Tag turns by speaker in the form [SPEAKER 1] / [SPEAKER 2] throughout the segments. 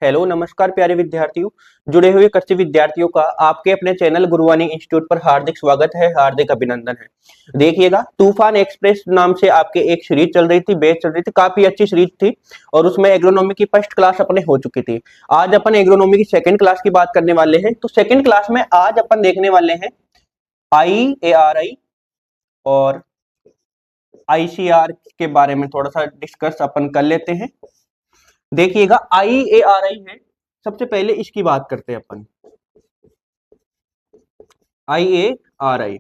[SPEAKER 1] Hello नमस्कार प्यारे विद्यार्थियों। जुड़े हुए कच्चे विद्यार्थियों का आपके अपने चैनल गुरुवाणी इंस्टीट्यूट पर हार्दिक स्वागत है, हार्दिक अभिनंदन है। देखिएगा, तूफान एक्सप्रेस नाम से आपके एक सीरीज चल रही थी, बैच चल रही थी, काफी अच्छी सीरीज थी और उसमें एग्रोनॉमी की फर्स्ट क्लास अपने हो चुकी थी। आज अपन एग्रोनॉमी की सेकंड क्लास की बात करने वाले हैं। तो सेकंड क्लास में आज अपन देखने वाले हैं IARI और ICR के बारे में थोड़ा सा डिस्कस अपन कर लेते हैं। देखिएगा, IARI है, सबसे पहले इसकी बात करते हैं अपन। IARI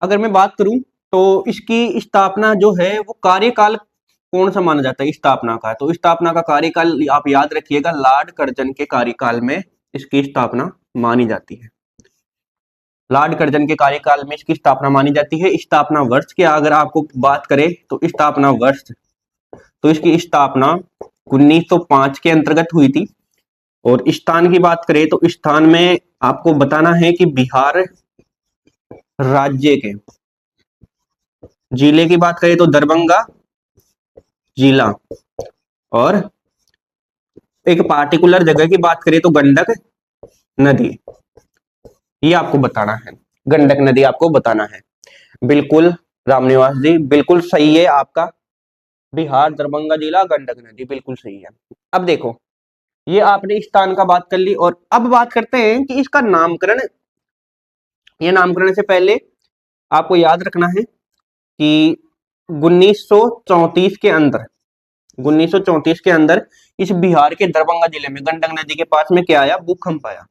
[SPEAKER 1] अगर मैं बात करूं तो इसकी स्थापना जो है वो कार्यकाल कौन सा माना जाता है स्थापना का? तो स्थापना का कार्यकाल आप याद रखिएगा, लॉर्ड कर्जन के कार्यकाल में इसकी स्थापना मानी जाती है। लॉर्ड कर्जन के कार्यकाल में इसकी स्थापना मानी जाती है। स्थापना वर्ष की अगर आपको बात करें तो स्थापना वर्ष, तो इसकी स्थापना 1905 के अंतर्गत हुई थी। और स्थान की बात करें तो स्थान में आपको बताना है कि बिहार राज्य के। जिले की बात करें तो दरभंगा जिला, और एक पार्टिकुलर जगह की बात करें तो गंडक नदी, ये आपको बताना है। गंडक नदी आपको बताना है। बिल्कुल रामनिवास जी, बिल्कुल सही है आपका। बिहार, दरभंगा जिला, गंडक नदी, बिल्कुल सही है। अब देखो, ये आपने स्थान का बात कर ली और अब बात करते हैं कि इसका नामकरण। ये नामकरण से पहले आपको याद रखना है कि 1934 के अंदर 1934 के अंदर इस बिहार के दरभंगा जिले में गंडक नदी के पास में क्या आया? भूकंप आया।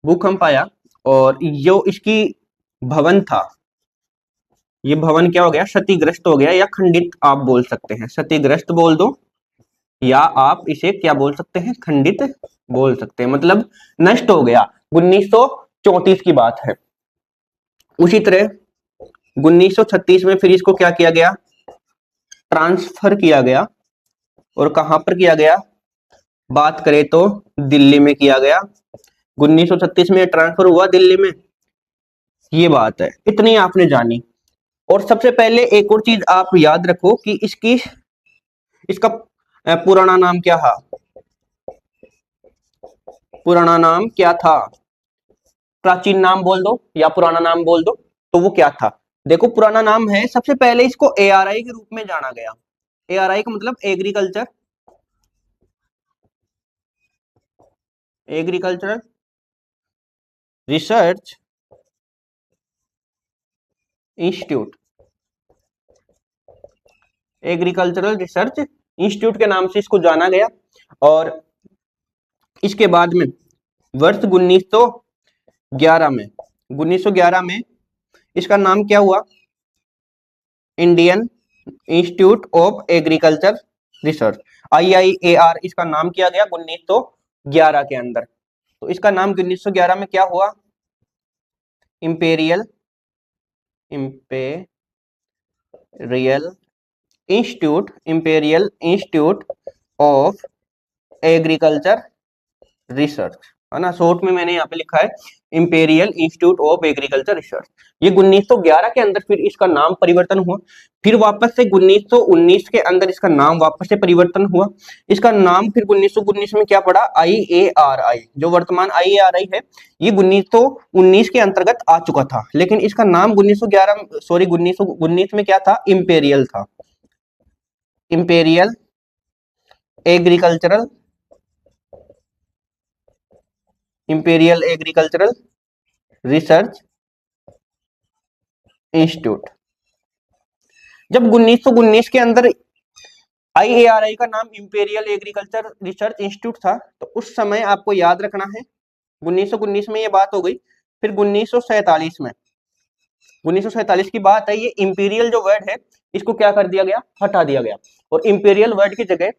[SPEAKER 1] भूकंप आया और जो इसकी भवन था, ये भवन क्या हो गया? क्षतिग्रस्त हो गया, या खंडित आप बोल सकते हैं। क्षतिग्रस्त बोल दो या आप इसे क्या बोल सकते हैं? खंडित बोल सकते हैं, मतलब नष्ट हो गया। 1934 की बात है। उसी तरह 1936 में फिर इसको क्या किया गया? ट्रांसफर किया गया। और कहां पर किया गया? बात करें तो दिल्ली में किया गया। 1936 में ट्रांसफर हुआ दिल्ली में, ये बात है। इतनी आपने जानी। और सबसे पहले एक और चीज आप याद रखो कि इसका पुराना नाम क्या था? पुराना नाम क्या था? प्राचीन नाम बोल दो या पुराना नाम बोल दो, तो वो क्या था? देखो, पुराना नाम है, सबसे पहले इसको ARI के रूप में जाना गया। ARI का मतलब agricultural research institute. Agricultural research institute के नाम से इसको जाना गया। और इसके बाद में वर्ष 1911 में इसका नाम क्या हुआ? Indian institute of agriculture research, IIAR, इसका नाम किया गया 1911 के अंदर। तो इसका नाम 1911 में क्या हुआ? Imperial institute of agriculture research, है ना। शॉर्ट में मैंने यहाँ पे लिखा है imperial institute of agriculture research. ये 1911 के अंदर फिर इसका नाम परिवर्तन हुआ। फिर वापस से 1919 के अंदर इसका नाम वापस से परिवर्तन हुआ। इसका नाम फिर 1919 में क्या पड़ा? IARI। जो वर्तमान IARI है, ये 1919 के अंतर्गत आ चुका था, लेकिन इसका नाम 1919 में क्या था? इंपेरियल था। Imperial agricultural research institute. जब 1919 के अंदर IARI का नाम इंपेरियल एग्रीकल्चर रिसर्च इंस्टीट्यूट था, तो उस समय आपको याद रखना है 1919 में ये बात हो गई। फिर 1947 की बात है। ये इंपीरियल जो वर्ड है, इसको क्या कर दिया गया? हटा दिया गया, और इंपीरियल वर्ड की जगह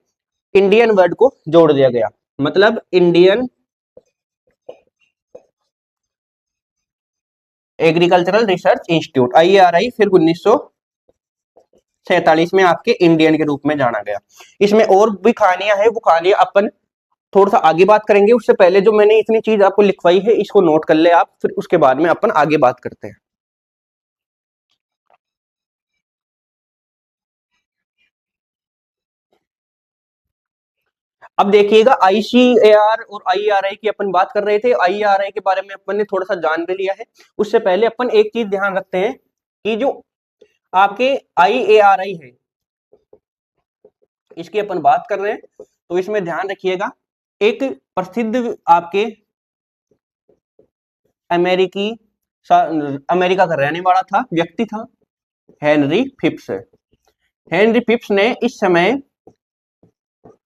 [SPEAKER 1] इंडियन वर्ड को जोड़ दिया गया, मतलब Indian agricultural research institute, IARI, फिर 1947 में आपके इंडियन के रूप में जाना गया। इसमें और भी कहानियां हैं, वो कहानियां अपन थोड़ा सा आगे बात करेंगे। उससे पहले जो मैंने इतनी चीज आपको लिखवाई है, इसको नोट कर ले आप, फिर उसके बाद में अपन आगे बात करते हैं। अब देखिएगा आईसीएआर और आईआरआई की अपन बात कर रहे थे, आईआरआई के बारे में अपन ने थोड़ा सा जान भी लिया है। उससे पहले अपन एक चीज ध्यान रखते हैं कि जो आपके आईएआरआई है इसकी अपन बात कर रहे हैं, तो इसमें ध्यान रखिएगा एक प्रसिद्ध आपके अमेरिका का रहने वाला था, व्यक्ति था, हेनरी फिप्स। हेनरी फिप्स ने इस समय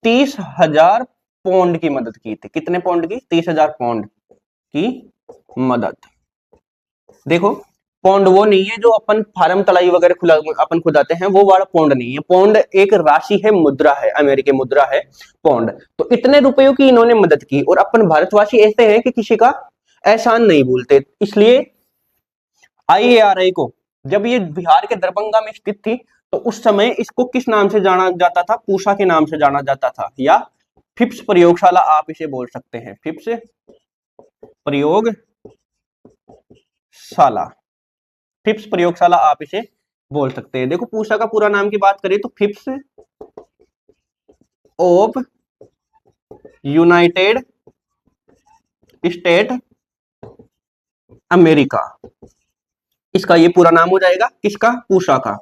[SPEAKER 1] 30,000 पौंड की मदद की थी। कितने पौंड की? 30,000 पौंड की मदद। देखो पौंड वो नहीं है जो अपन फार्म तलाई वगैरह खुला अपन खुदाते हैं, वो वाला पौंड नहीं है। पौंड एक राशि है, मुद्रा है, अमेरिकी मुद्रा है पौंड। तो इतने रुपयों की इन्होंने मदद की, और अपन भारतवासी ऐसे हैं कि किसी का एहसान नहीं भूलते। इसलिए आईएआरआई को जब ये बिहार के दरभंगा में स्थित थी, तो उस समय इसको किस नाम से जाना जाता था? पूसा के नाम से जाना जाता था, या फिप्स प्रयोगशाला आप इसे बोल सकते हैं। फिप्स प्रयोगशाला, फिप्स प्रयोगशाला आप इसे बोल सकते हैं। देखो पूसा का पूरा नाम की बात करें तो Phipps of United state America, इसका ये पूरा नाम हो जाएगा। किसका? पूसा का।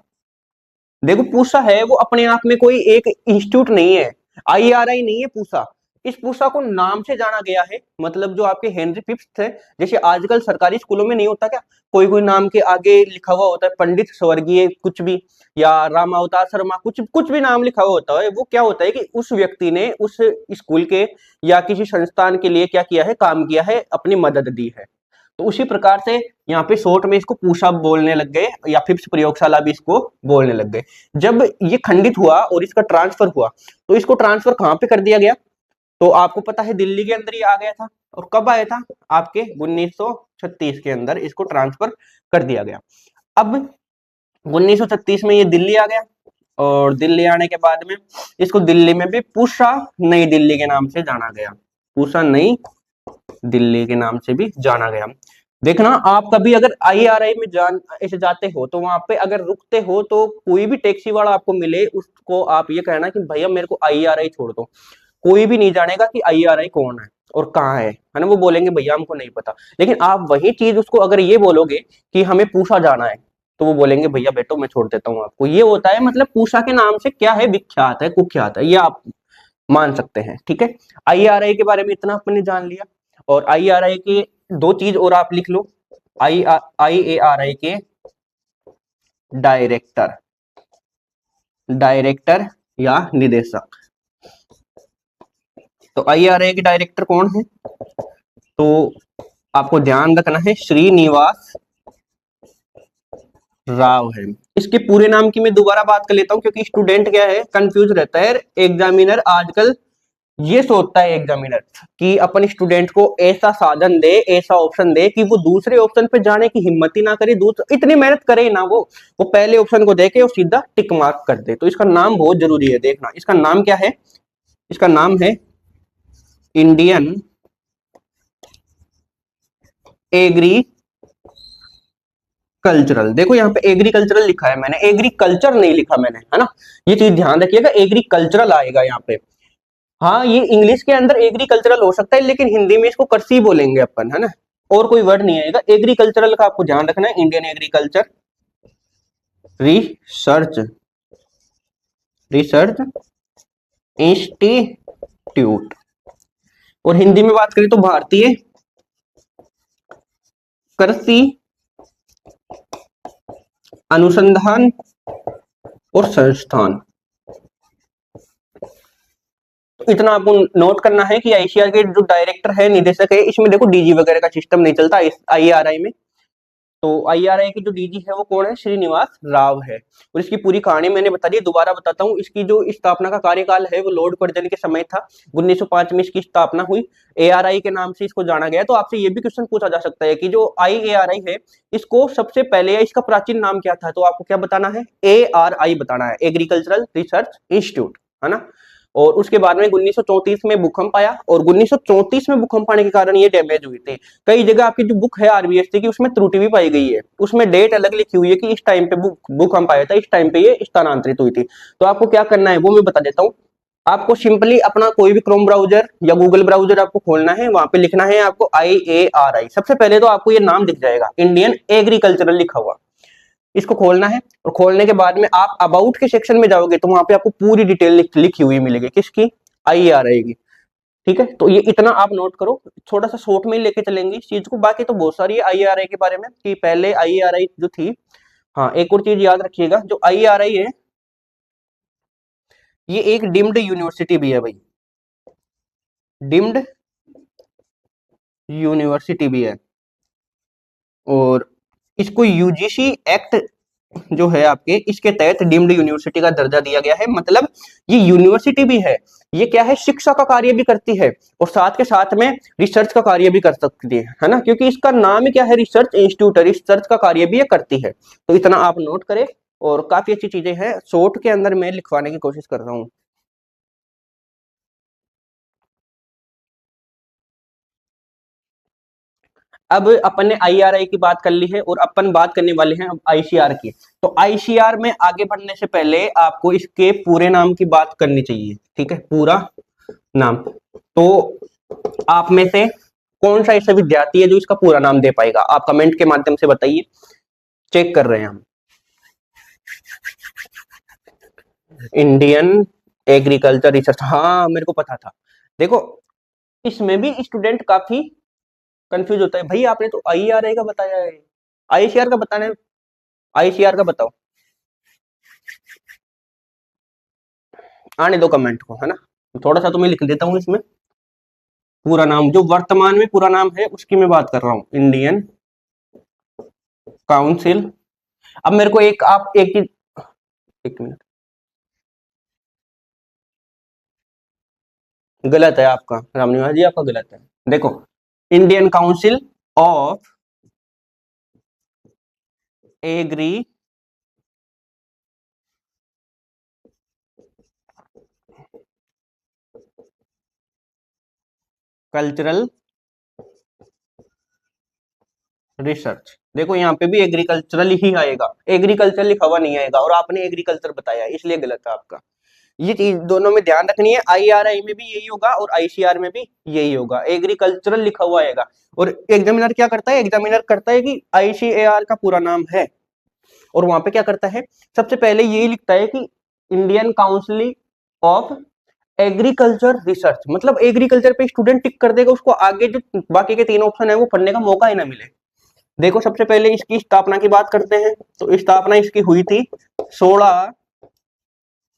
[SPEAKER 1] देखो पूसा है वो अपने आप में कोई एक इंस्टीट्यूट नहीं है, आईआरआई नहीं है पूसा। इस पूसा को नाम से जाना गया है, मतलब जो आपके हेनरी फिप्स थे, जैसे आजकल सरकारी स्कूलों में नहीं होता क्या, कोई कोई नाम के आगे लिखा हुआ होता है, पंडित स्वर्गीय कुछ भी, या राम अवतार शर्मा, कुछ कुछ भी नाम लिखा हुआ होता है। वो क्या होता है कि उस व्यक्ति ने उस स्कूल के या किसी संस्थान के लिए क्या किया है? काम किया है, अपनी मदद दी है। तो उसी प्रकार से यहाँ पे शॉर्ट में इसको पूसा बोलने लग गए, या फिप्स प्रयोगशाला भी इसको बोलने लग गए। जब ये खंडित हुआ और इसका ट्रांसफर हुआ, तो इसको ट्रांसफर कहाँ पे कर दिया गया? तो आपको पता है दिल्ली के अंदर ही आ गया था। और कब आया था? आपके 1936 के अंदर इसको ट्रांसफर कर दिया गया। अब 1936 में ये दिल्ली आ गया, और दिल्ली आने के बाद में इसको दिल्ली में भी पूसा नई दिल्ली के नाम से जाना गया। पूसा नई दिल्ली के नाम से भी जाना गया। देखना आप कभी अगर आईआरआई में ऐसे जाते हो, तो वहां पे अगर रुकते हो तो कोई भी टैक्सी वाला आपको मिले, उसको आप ये कहना कि भैया मेरे को आईआरआई छोड़ दो। कोई भी नहीं जानेगा कि आईआरआई कौन है और कहाँ है ना। वो बोलेंगे भैया हमको नहीं पता। लेकिन आप वही चीज उसको अगर ये बोलोगे कि हमें पूसा जाना है, तो वो बोलेंगे भैया बेटो मैं छोड़ देता हूँ आपको। ये होता है, मतलब पूसा के नाम से क्या है? विख्यात है, कुख्यात है, ये आप मान सकते हैं। ठीक है, आईआरआई के बारे में इतना अपने जान लिया। और आईआरआई के दो चीज और आप लिख लो। आईएआरआई के डायरेक्टर, डायरेक्टर या निदेशक। तो आईआरआई के डायरेक्टर कौन है? तो आपको ध्यान रखना है, श्रीनिवास राव है। इसके पूरे नाम की मैं दोबारा बात कर लेता हूं, क्योंकि स्टूडेंट क्या है कंफ्यूज रहता है। एग्जामिनर आजकल ये सोचता है एग्जामिनर कि अपन स्टूडेंट को ऐसा साधन दे, ऐसा ऑप्शन दे कि वो दूसरे ऑप्शन पे जाने की हिम्मत ही ना करे, इतनी मेहनत करे ना, वो पहले ऑप्शन को देके और सीधा टिक मार्क कर दे। तो इसका नाम बहुत जरूरी है, देखना इसका नाम क्या है। इसका नाम है इंडियन एग्रीकल्चरल। देखो यहाँ पे एग्रीकल्चरल लिखा है, मैंने एग्रीकल्चर नहीं लिखा मैंने, है ना। ये चीज ध्यान रखिएगा, एग्रीकल्चरल आएगा यहाँ पे। हाँ ये इंग्लिश के अंदर एग्रीकल्चरल हो सकता है, लेकिन हिंदी में इसको कृषि बोलेंगे अपन, है ना। और कोई वर्ड नहीं आएगा। एग्रीकल्चरल का आपको ध्यान रखना है, इंडियन एग्रीकल्चर रिसर्च इंस्टीट्यूट। और हिंदी में बात करें तो भारतीय कृषि अनुसंधान और संस्थान। इतना आपको नोट करना है कि आईसीआर के जो डायरेक्टर है, निदेशक है, इसमें देखो डीजी वगैरह का सिस्टम नहीं चलता आईआरआई में। तो आईआरआई की जो डीजी है वो कौन है? श्रीनिवास राव है। और इसकी पूरी कहानी मैंने बता दी, दोबारा बताता हूँ। इसकी जो स्थापना का कार्यकाल है वो लॉर्ड कर्जन के समय था। 1905 में इसकी स्थापना हुई। एआरआई के नाम से इसको जाना गया। तो आपसे ये भी क्वेश्चन पूछा जा सकता है कि जो आईएआरआई है, इसको सबसे पहले या इसका प्राचीन नाम क्या था? तो आपको क्या बताना है? एआरआई बताना है, एग्रीकल्चरल रिसर्च इंस्टीट्यूट, है ना। और उसके बाद में 1934 में भूकंप आया, और 1934 में भूकंप आने के कारण ये डैमेज हुए थे। कई जगह आपकी जो बुक है आरबीएससी की, उसमें त्रुटि भी पाई गई है। उसमें डेट अलग लिखी हुई है कि इस टाइम पे भूकंप आया था, इस टाइम पे ये स्थानांतरित हुई थी। तो आपको क्या करना है वो मैं बता देता हूँ। आपको सिंपली अपना कोई भी क्रोम ब्राउजर या गूगल ब्राउजर आपको खोलना है, वहां पे लिखना है आपको IARI। सबसे पहले तो आपको ये नाम दिख जाएगा, इंडियन एग्रीकल्चरल लिखा हुआ, इसको खोलना है। और खोलने के बाद में आप अबाउट के सेक्शन में जाओगे तो वहां पे आपको पूरी डिटेल लिखी हुई मिलेगी, किसकी? IARI की। ठीक है, तो ये इतना आप नोट करो, थोड़ा सा शॉर्ट में लेके चलेंगे इस चीज को, बाकी तो बहुत सारी है IARI के बारे में कि पहले IARI जो थी। हाँ, एक और चीज याद रखिएगा, जो IARI है ये एक डिम्ड यूनिवर्सिटी भी है भाई, डिम्ड यूनिवर्सिटी भी है। और इसको UGC एक्ट जो है आपके, इसके तहत डीम्ड यूनिवर्सिटी का दर्जा दिया गया है। मतलब ये यूनिवर्सिटी भी है, ये क्या है, शिक्षा का कार्य भी करती है और साथ के साथ में रिसर्च का कार्य भी कर सकती है ना, क्योंकि इसका नाम ही क्या है, रिसर्च इंस्टीट्यूट है, रिसर्च का कार्य भी ये करती है। तो इतना आप नोट करें, और काफी अच्छी चीजें हैं, शॉर्ट के अंदर मैं लिखवाने की कोशिश कर रहा हूँ। अब अपन ने IRI की बात कर ली है और अपन बात करने वाले हैं अब ICR की। तो ICR में आगे बढ़ने से पहले आपको इसके पूरे नाम की बात करनी चाहिए, ठीक है, पूरा नाम। तो आप में से कौन सा ऐसा विद्यार्थी है जो इसका पूरा नाम दे पाएगा? आप कमेंट के माध्यम से बताइए, चेक कर रहे हैं हम। इंडियन एग्रीकल्चर रिसर्च, हाँ मेरे को पता था। देखो, इसमें भी स्टूडेंट काफी कंफ्यूज होता है, भाई आपने तो IRI का बताया है, ICR का बताना है, ICR का बताओ। आने दो कमेंट को, है ना, थोड़ा सा तो मैं लिख देता हूँ इसमें पूरा नाम, जो वर्तमान में पूरा नाम है उसकी मैं बात कर रहा हूँ, इंडियन काउंसिल। अब मेरे को एक, आप एक चीज, एक मिनट, गलत है आपका रामनिवास जी, आपका गलत है। देखो, Indian council of agricultural research. देखो यहाँ पे भी एग्रीकल्चरल ही आएगा, एग्रीकल्चर लिखा हुआ नहीं आएगा, और आपने एग्रीकल्चर बताया इसलिए गलत है आपका। ये चीज दोनों में ध्यान रखनी है, IRI में भी यही होगा और ICR में भी यही होगा, एग्रीकल्चरल लिखा हुआ आएगा। और एग्जामिनर क्या करता है, एग्जामिनर करता है कि ICAR का पूरा नाम है, और वहां पे क्या करता है, सबसे पहले यही लिखता है कि Indian council of agriculture research. मतलब एग्रीकल्चर पे स्टूडेंट टिक कर देगा, उसको आगे जो बाकी के 3 ऑप्शन है वो पढ़ने का मौका ही ना मिले। देखो, सबसे पहले इसकी स्थापना की बात करते हैं, तो स्थापना इसकी हुई थी 16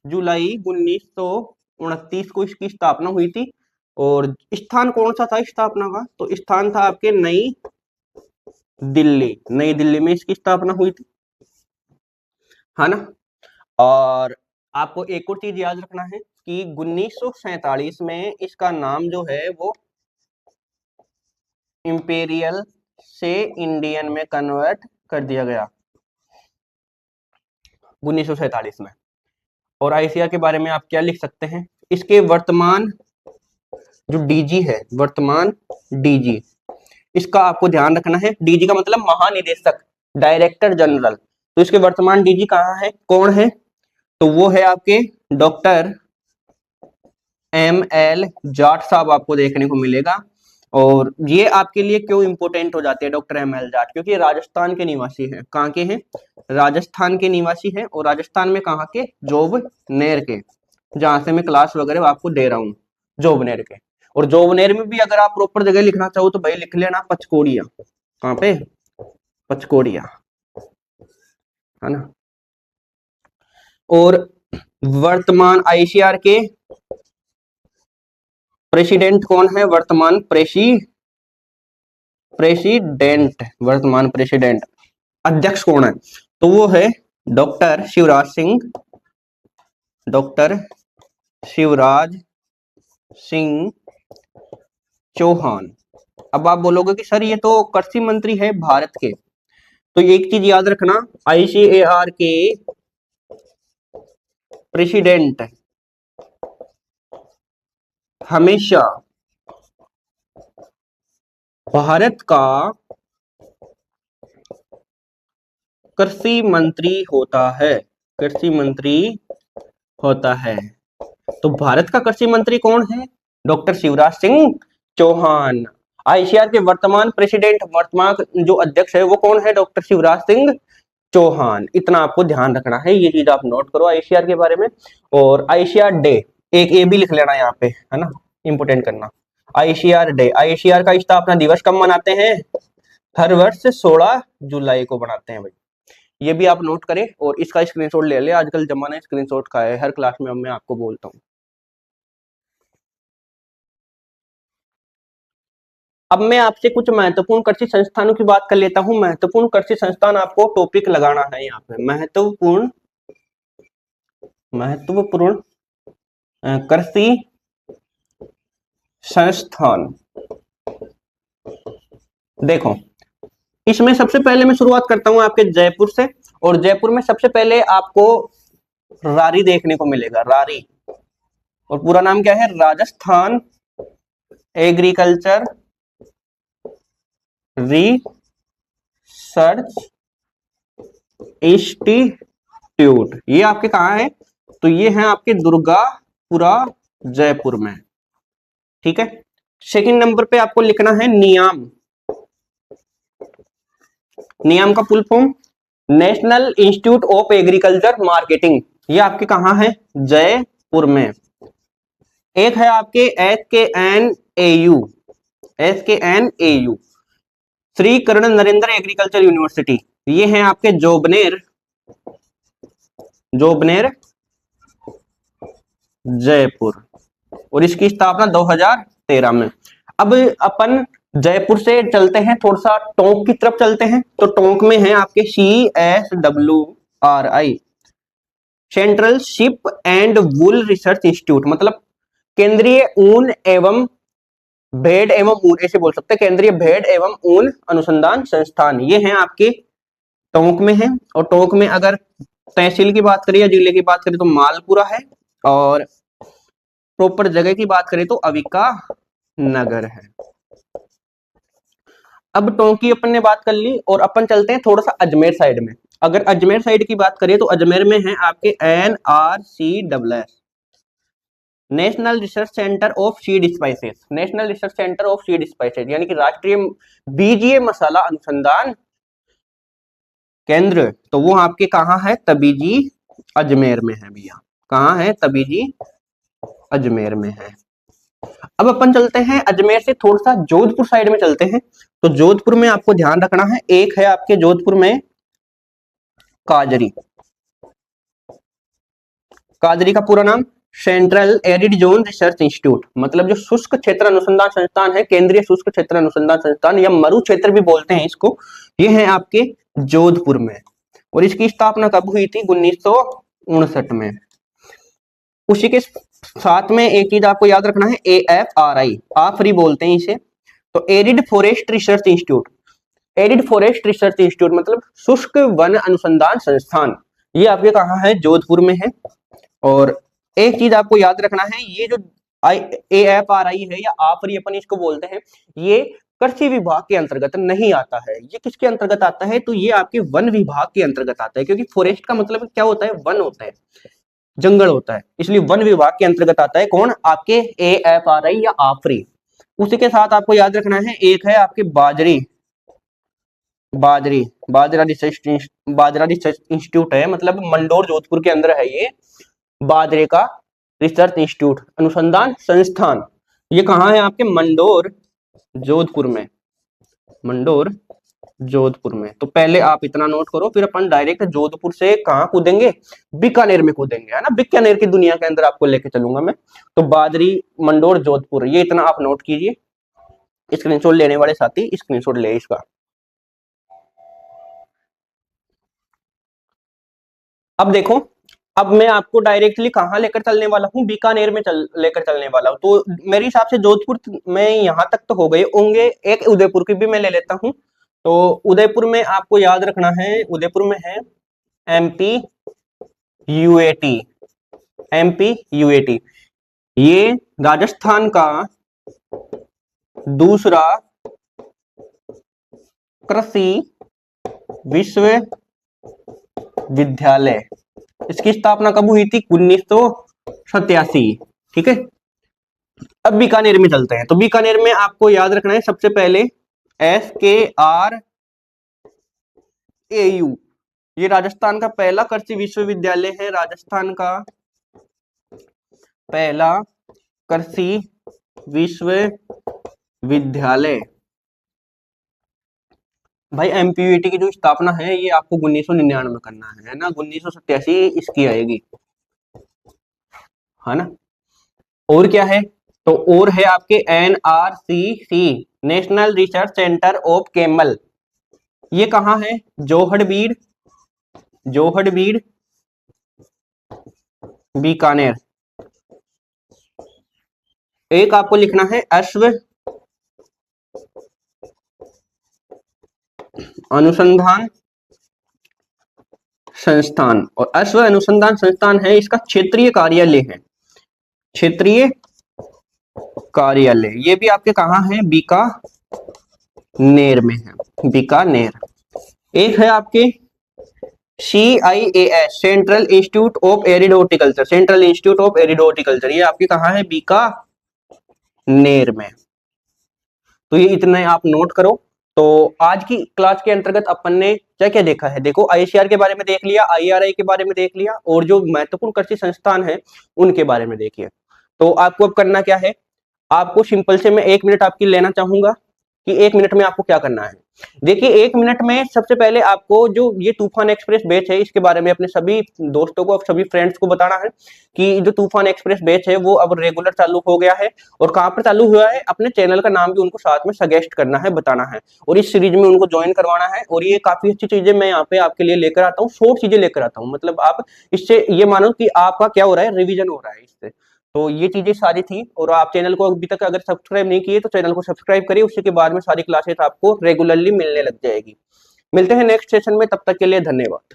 [SPEAKER 1] जुलाई 1929 को इसकी स्थापना हुई थी। और स्थान कौन सा था स्थापना का, तो स्थान था आपके नई दिल्ली, नई दिल्ली में इसकी स्थापना हुई थी, है ना। और आपको एक और चीज याद रखना है कि 1947 में इसका नाम जो है वो इंपेरियल से इंडियन में कन्वर्ट कर दिया गया, 1947 में। और ICR के बारे में आप क्या लिख सकते हैं, इसके वर्तमान जो DG है, वर्तमान DG, इसका आपको ध्यान रखना है। DG का मतलब महानिदेशक, डायरेक्टर जनरल। तो इसके वर्तमान DG कहाँ है, कौन है, तो वो है आपके डॉक्टर ML जाट साहब, आपको देखने को मिलेगा। और ये आपके लिए क्यों इंपोर्टेंट हो जाते हैं डॉक्टर ML जाट, क्योंकि राजस्थान के निवासी हैं। कहाँ के हैं, राजस्थान के निवासी हैं। और राजस्थान में कहाँ के, जोबनेर के, जहां से मैं क्लास वगैरह आपको दे रहा हूँ, जोबनेर के। और जोबनेर में भी अगर आप प्रॉपर जगह लिखना चाहो तो भाई लिख लेना पचकोड़िया। कहाँ पे, पचकोड़िया, है ना। और वर्तमान ICR के प्रेसिडेंट कौन है, वर्तमान प्रेसिडेंट, वर्तमान प्रेसिडेंट, अध्यक्ष कौन है, तो वो है डॉक्टर शिवराज सिंह, डॉक्टर शिवराज सिंह चौहान। अब आप बोलोगे कि सर ये तो कृषि मंत्री है भारत के, तो एक चीज याद रखना, ICAR के प्रेसिडेंट हमेशा भारत का कृषि मंत्री होता है, कृषि मंत्री होता है। तो भारत का कृषि मंत्री कौन है? डॉक्टर शिवराज सिंह चौहान। आईसीआर के वर्तमान प्रेसिडेंट, वर्तमान जो अध्यक्ष है वो कौन है? डॉक्टर शिवराज सिंह चौहान। इतना आपको ध्यान रखना है, ये चीज आप नोट करो आईसीआर के बारे में। और आईसीआर डे, एक ए भी लिख लेना यहाँ पे, है ना, इंपोर्टेंट करना। आईसीआर डे, आईसीआर का स्थापना दिवस कब मनाते हैं? हर वर्ष 16 जुलाई को बनाते हैं भाई, ये भी आप नोट करें और इसका स्क्रीनशॉट ले ले। आजकल जमाना स्क्रीनशॉट का है, हर क्लास में मैं आपको बोलता हूँ। अब मैं आपसे कुछ महत्वपूर्ण कृषि संस्थानों की बात कर लेता हूं। महत्वपूर्ण कृषि संस्थान आपको टॉपिक लगाना है यहाँ पे, महत्वपूर्ण कृषि संस्थान। देखो, इसमें सबसे पहले मैं शुरुआत करता हूं आपके जयपुर से, और जयपुर में सबसे पहले आपको रारी देखने को मिलेगा, रारी। और पूरा नाम क्या है? Rajasthan agriculture research institute. ये आपके कहाँ है? तो ये है आपके दुर्गापुरा जयपुर में, ठीक है। सेकंड नंबर पे आपको लिखना है नियाम। नियाम का full form national institute of agriculture marketing. ये आपके कहाँ है? जयपुर में। एक है आपके SKNAU, श्री कर्ण नरेंद्र एग्रीकल्चर यूनिवर्सिटी। ये है आपके जोबनेर जयपुर, और इसकी स्थापना 2013 में। अब अपन जयपुर से चलते हैं, थोड़ा सा टोंक की तरफ चलते हैं। तो टोंक में है आपके CSWRI, central sheep and wool research institute, मतलब केंद्रीय ऊन एवं भेड़ एवं ऊन, ऐसे बोल सकते हैं, केंद्रीय भेड़ एवं ऊन अनुसंधान संस्थान। ये है आपके टोंक में है। और टोंक में अगर तहसील की बात करें या जिले की बात करें तो मालपुरा है, और प्रॉपर जगह की बात करें तो अविका नगर है। अब टोंक की अपन ने बात कर ली, और अपन चलते हैं थोड़ा सा अजमेर साइड में। अगर अजमेर साइड की बात करें तो अजमेर में है आपके NRCSS, national research centre of seed spices. National research centre of seed spices यानी कि राष्ट्रीय बीजीय मसाला अनुसंधान केंद्र। तो वो आपके कहाँ है? तबीजी अजमेर में है भैया। कहाँ है? तबीजी अजमेर में है। अब अपन चलते हैं अजमेर से थोड़ा सा जोधपुर साइड में चलते हैं। तो जोधपुर में आपको ध्यान रखना है, एक है आपके जोधपुर में काजरी। काजरी का पूरा नाम central arid zone research institute, मतलब जो शुष्क क्षेत्र अनुसंधान संस्थान है, केंद्रीय शुष्क क्षेत्र अनुसंधान संस्थान या मरु क्षेत्र भी बोलते हैं इसको। ये है आपके जोधपुर में, और इसकी स्थापना कब हुई थी? 1959 में। उसी के साथ में एक चीज आपको याद रखना है, AFRI, आफरी बोलते हैं इसे। तो arid forest research institute, arid forest research institute मतलब शुष्क वन अनुसंधान संस्थान। ये आपके कहाँ है? जोधपुर में है। और एक चीज आपको याद रखना है, ये जो AFRI है या आफरी अपन इसको बोलते हैं, ये कृषि विभाग के अंतर्गत नहीं आता है। ये किसके अंतर्गत आता है? तो ये आपके वन विभाग के अंतर्गत आता है, क्योंकि फॉरेस्ट का मतलब क्या होता है? वन होता है, जंगल होता है, इसलिए वन विभाग के अंतर्गत आता है। कौन? आपके AFRI या आफरी। उसी के साथ आपको याद रखना है, एक है आपके बाजरा रिसर्च इंस्टीट्यूट है, मतलब मंडोर जोधपुर के अंदर है ये बाजरे का रिसर्च इंस्टीट्यूट अनुसंधान संस्थान। ये कहाँ है? आपके मंडोर जोधपुर में, मंडोर जोधपुर में। तो पहले आप इतना नोट करो, फिर अपन डायरेक्ट जोधपुर से कहाँ कूदेंगे? बीकानेर में कूदेंगे, है ना। बीकानेर की दुनिया के अंदर आपको लेके चलूंगा मैं। तो बादरी, मंडोर, जोधपुर, ये इतना आप नोट कीजिए। स्क्रीनशॉट लेने वाले साथी स्क्रीनशॉट ले इसका। अब देखो, अब मैं आपको डायरेक्टली कहाँ लेकर चलने वाला हूँ? बीकानेर में लेकर चलने वाला हूँ। तो मेरे हिसाब से जोधपुर में यहाँ तक तो हो गए होंगे, एक उदयपुर की भी मैं ले लेता हूँ। तो उदयपुर में आपको याद रखना है, उदयपुर में है MP UAT, ये राजस्थान का दूसरा कृषि विश्वविद्यालय। इसकी स्थापना कब हुई थी? 87। ठीक है, अब बीकानेर में चलते हैं। तो बीकानेर में आपको याद रखना है सबसे पहले SKRAU, ये राजस्थान का पहला कृषि विश्वविद्यालय है, राजस्थान का पहला कृषि विश्वविद्यालय। भाई एमपीयूटी की जो स्थापना है ये आपको 1999 में करना है ना, 1987 इसकी आएगी, है ना। और क्या है, तो और है आपके NRCC, national research centre of camel, ये कहाँ है, जोहड़बीड़, जोहड़बीड़ बीकानेर। एक आपको लिखना है अश्व अनुसंधान संस्थान, और अश्व अनुसंधान संस्थान है इसका क्षेत्रीय कार्यालय है, क्षेत्रीय कार्यालय। ये भी आपके कहाँ है, बीकानेर में है, बीकानेर। एक है आपके CIAS, Central Institute of Arid Horticulture, Central Institute of Arid Horticulture, ये आपके कहाँ है, बीकानेर में। तो ये इतने आप नोट करो। तो आज की क्लास के अंतर्गत अपन ने क्या क्या देखा है, देखो ICAR के बारे में देख लिया, IRI के बारे में देख लिया, और जो महत्वपूर्ण कृषि संस्थान है उनके बारे में देखिए। तो आपको अब करना क्या है, आपको सिंपल से मैं 1 मिनट आपकी लेना चाहूंगा कि 1 मिनट में आपको क्या करना है। देखिए 1 मिनट में सबसे पहले आपको जो ये तूफान एक्सप्रेस बैच है इसके बारे में अपने सभी दोस्तों को, सभी फ्रेंड्स को बताना है कि जो तूफान एक्सप्रेस बैच है वो अब रेगुलर चालू हो गया है, और कहाँ पर चालू हुआ है, अपने चैनल का नाम भी उनको साथ में सजेस्ट करना है, बताना है, और इस सीरीज में उनको ज्वाइन करवाना है। और ये काफी अच्छी चीजें मैं यहाँ पे आपके लिए लेकर आता हूँ, शॉर्ट चीजें लेकर आता हूँ, मतलब आप इससे ये मानो कि आपका क्या हो रहा है, रिविजन हो रहा है इससे। तो ये चीजें सारी थी, और आप चैनल को अभी तक अगर सब्सक्राइब नहीं किए तो चैनल को सब्सक्राइब करिए, उसी के बाद में सारी क्लासेस आपको रेगुलरली मिलने लग जाएगी। मिलते हैं नेक्स्ट सेशन में, तब तक के लिए धन्यवाद।